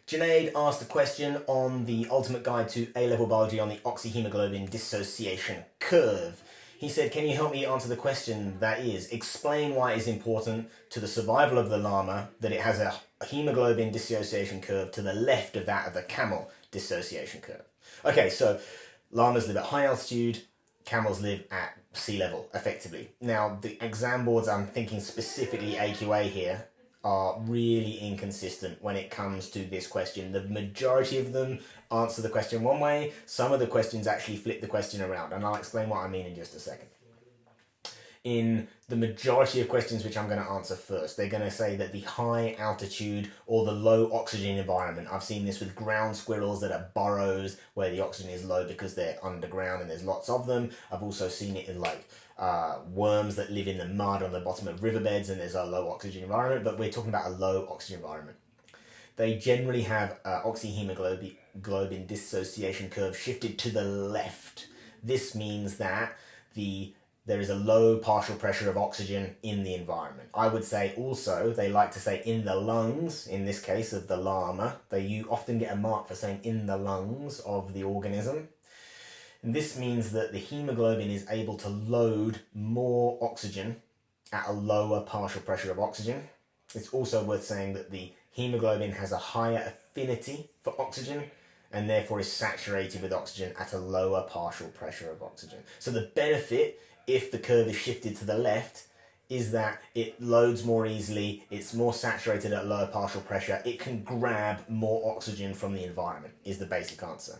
Junayd asked a question on the Ultimate Guide to A-Level Biology on the Oxyheamoglobin Dissociation curve. He said, can you help me answer the question that is, explain why it's important to the survival of the llama that it has a hemoglobin dissociation curve to the left of that of the camel dissociation curve. Okay, so llamas live at high altitude, camels live at sea level, effectively. Now, the exam boards, I'm thinking specifically AQA here, are really inconsistent when it comes to this question. The majority of them answer the question one way. Some of the questions actually flip the question around, and I'll explain what I mean in just a second. In the majority of questions which I'm going to answer first, they're going to say that the high altitude or the low oxygen environment. I've seen this with ground squirrels that are burrows where the oxygen is low because they're underground and there's lots of them. I've also seen it in worms that live in the mud on the bottom of riverbeds and there's a low oxygen environment, but we're talking about a low oxygen environment. They generally have oxyhemoglobin dissociation curve shifted to the left. This means that there is a low partial pressure of oxygen in the environment. I would say also, they like to say in the lungs, in this case of the llama. You often get a mark for saying in the lungs of the organism. And this means that the hemoglobin is able to load more oxygen at a lower partial pressure of oxygen. It's also worth saying that the hemoglobin has a higher affinity for oxygen and therefore is saturated with oxygen at a lower partial pressure of oxygen. So the benefit, if the curve is shifted to the left, is that it loads more easily, it's more saturated at lower partial pressure, it can grab more oxygen from the environment, is the basic answer.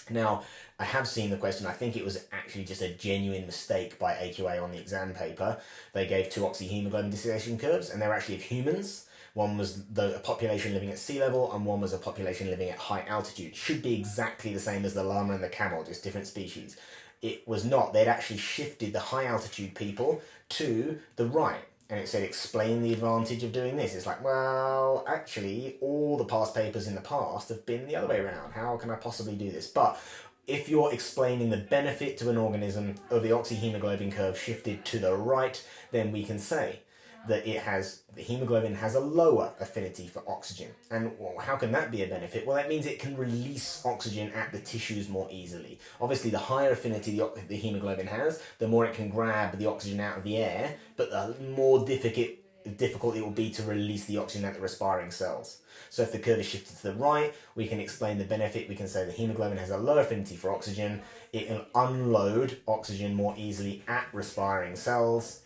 Now, I have seen the question, I think it was actually just a genuine mistake by AQA on the exam paper. They gave two oxyhemoglobin dissociation curves, and they were actually of humans. One was a population living at sea level, and one was a population living at high altitude. Should be exactly the same as the llama and the camel, just different species. It was not. They'd actually shifted the high altitude people to the right. And it said, explain the advantage of doing this. It's like, well, actually, all the past papers in the past have been the other way around. How can I possibly do this? But if you're explaining the benefit to an organism of the oxyhemoglobin curve shifted to the right, then we can say that the hemoglobin has a lower affinity for oxygen. And well, how can that be a benefit? Well, that means it can release oxygen at the tissues more easily. Obviously, the higher affinity the hemoglobin has, the more it can grab the oxygen out of the air, but the more difficult it will be to release the oxygen at the respiring cells. So if the curve is shifted to the right, we can explain the benefit. We can say the hemoglobin has a low affinity for oxygen. It can unload oxygen more easily at respiring cells.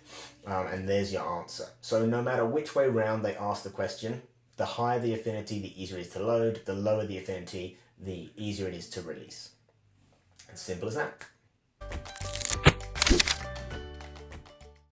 And there's your answer. So no matter which way round they ask the question, the higher the affinity, the easier it is to load. The lower the affinity, the easier it is to release. As simple as that.